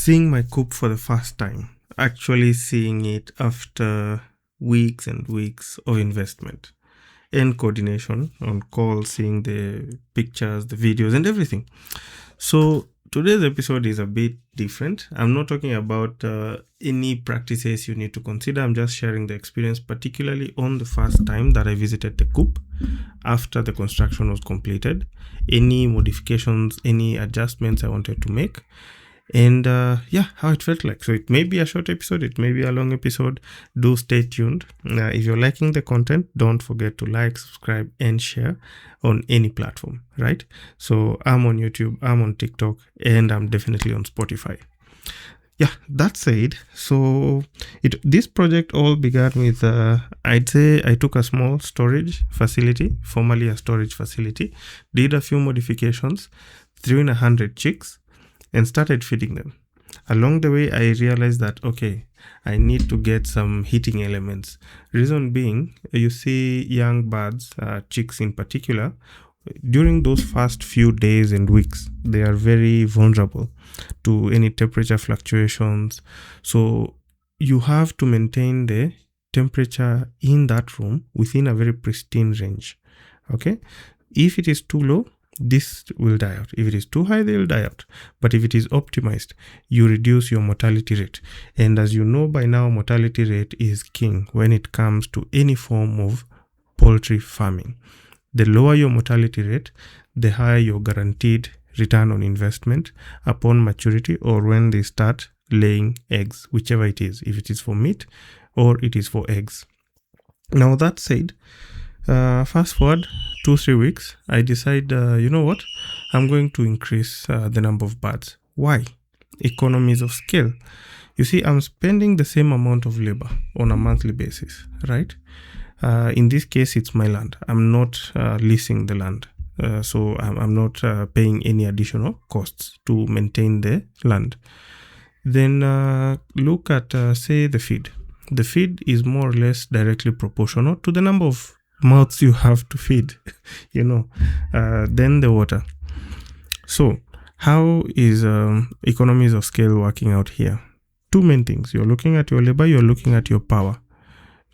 seeing my Coop for the first time, actually seeing it after weeks and weeks of investment and coordination on call, seeing the pictures, the videos, and everything. So today's episode is a bit different. I'm not talking about any practices you need to consider. I'm just sharing the experience, particularly on the first time that I visited the Coop after the construction was completed, any modifications, any adjustments I wanted to make, and how it felt like. So it may be a short episode, it may be a long episode. Do stay tuned. If you're liking the content, don't forget to like, subscribe, and share on any platform, right? So I'm on YouTube, I'm on TikTok, and I'm definitely on Spotify. Yeah, that said, so this project all began with, I'd say I took a small storage facility, formerly a storage facility, did a few modifications, threw in 100 chicks, and started feeding them. Along the way, I realized that, okay, I need to get some heating elements. Reason being, you see young birds, chicks in particular, during those first few days and weeks, they are very vulnerable to any temperature fluctuations. So you have to maintain the temperature in that room within a very pristine range. Okay? If it is too low, this will die out. If it is too high, they will die out. But if it is optimized, you reduce your mortality rate. And as you know by now, mortality rate is king when it comes to any form of poultry farming. The lower your mortality rate, the higher your guaranteed return on investment upon maturity or when they start laying eggs, whichever it is, if it is for meat or it is for eggs. Now that said, fast forward 2-3 weeks, I decide, you know what, I'm going to increase the number of birds. Why? Economies of scale. You see, I'm spending the same amount of labor on a monthly basis, right? In this case, it's my land. I'm not leasing the land. So I'm not paying any additional costs to maintain the land. Then look at, say, the feed. The feed is more or less directly proportional to the number of mouths you have to feed, then the water. So how is economies of scale working out here? Two main things. You're looking at your labor, you're looking at your power.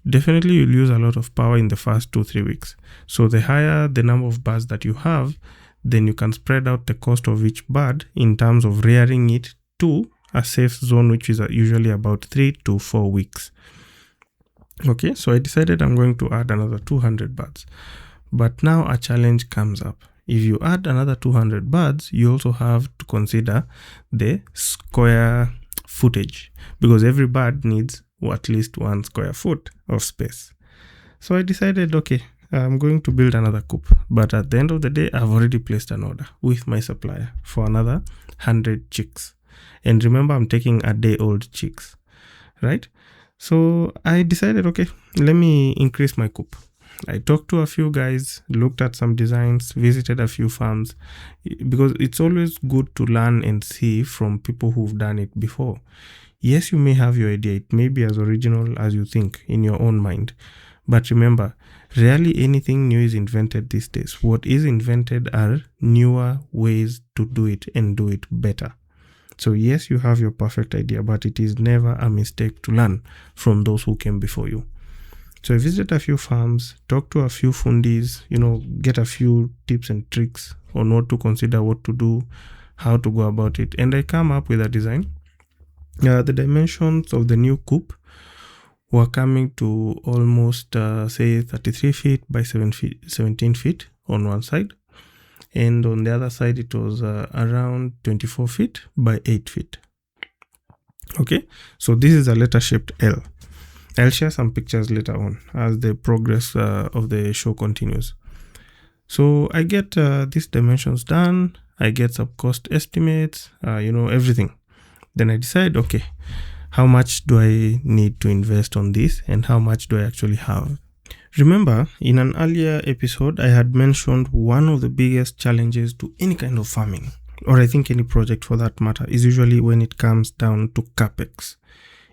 Definitely you'll use a lot of power in the first 2-3 weeks. So the higher the number of birds that you have, then you can spread out the cost of each bird in terms of rearing it to a safe zone, which is usually about 3 to 4 weeks. Okay, so I decided I'm going to add another 200 birds. But now a challenge comes up. If you add another 200 birds, you also have to consider the square footage, because every bird needs at least 1 square foot of space. So I decided, okay, I'm going to build another coop. But at the end of the day, I've already placed an order with my supplier for another 100 chicks. And remember, I'm taking a day-old chicks, right? So I decided, okay, let me increase my coop. I talked to a few guys, looked at some designs, visited a few farms, because it's always good to learn and see from people who've done it before. Yes, you may have your idea. It may be as original as you think in your own mind. But remember, rarely anything new is invented these days. What is invented are newer ways to do it and do it better. So yes, you have your perfect idea, but it is never a mistake to learn from those who came before you. So I visited a few farms, talked to a few fundis, get a few tips and tricks on what to consider, what to do, how to go about it. And I come up with a design. The dimensions of the new coop were coming to almost, say, 33 feet by 17 feet on one side. And on the other side, it was around 24 feet by 8 feet. Okay, so this is a letter-shaped L. I'll share some pictures later on as the progress of the show continues. So I get these dimensions done. I get some cost estimates, everything. Then I decide, okay, how much do I need to invest on this and how much do I actually have? Remember, in an earlier episode, I had mentioned one of the biggest challenges to any kind of farming, or I think any project for that matter, is usually when it comes down to capex.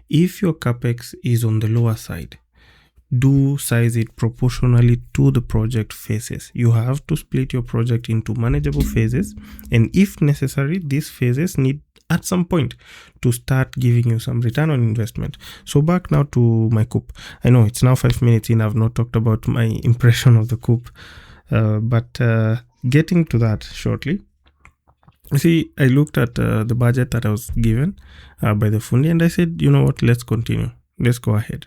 If your capex is on the lower side, do size it proportionally to the project phases. You have to split your project into manageable phases, and if necessary, these phases need at some point to start giving you some return on investment. So back now to my Coop. I know it's now 5 minutes in. I've not talked about my impression of the Coop, but getting to that shortly. See, I looked at the budget that I was given by the fundi, and I said, you know what, let's continue. Let's go ahead.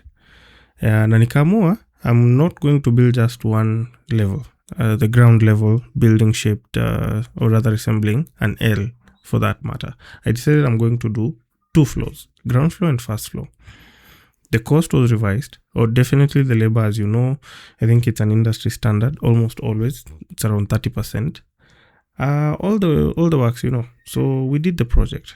Na nikamua, I'm not going to build just one level, the ground level, building shaped, or rather resembling an L for that matter. I decided I'm going to do 2 floors, ground floor and first floor. The cost was revised, or definitely the labor, as you know, I think it's an industry standard, almost always, it's around 30%. All the works, you know. So we did the project.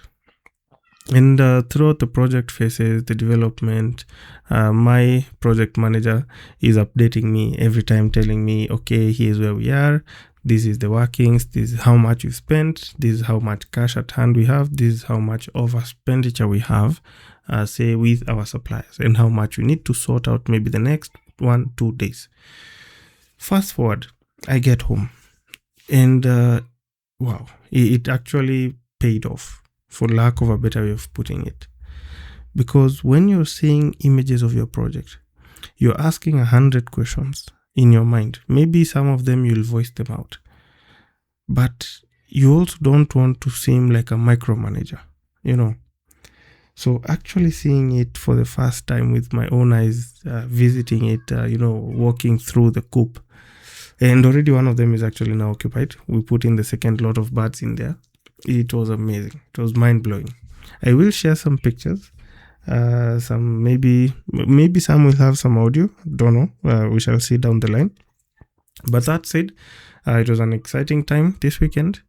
And throughout the project phases, the development, my project manager is updating me every time, telling me, okay, here's where we are. This is the workings. This is how much we spent. This is how much cash at hand we have. This is how much of expenditure we have, say, with our suppliers, and how much we need to sort out maybe the next 1-2 days. Fast forward, I get home, and wow, it actually paid off, for lack of a better way of putting it. Because when you're seeing images of your project, you're asking 100 questions in your mind. Maybe some of them you'll voice them out. But you also don't want to seem like a micromanager, you know. So actually seeing it for the first time with my own eyes, visiting it, walking through the Coop. And already one of them is actually now occupied. We put in the second lot of birds in there. It was amazing. It was mind-blowing. I will share some pictures. Some maybe some will have some audio. Don't know. We shall see down the line. But that said, it was an exciting time this weekend.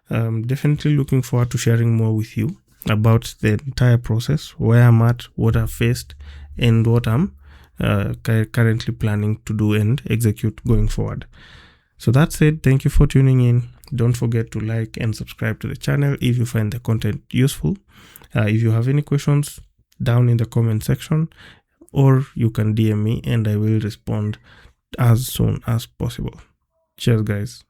Definitely looking forward to sharing more with you about the entire process, where I'm at, what I've faced, and what I'm currently planning to do and execute going forward. So that's it. Thank you for tuning in. Don't forget to like and subscribe to the channel if you find the content useful. If you have any questions, down in the comment section, or you can DM me and I will respond as soon as possible. Cheers, guys.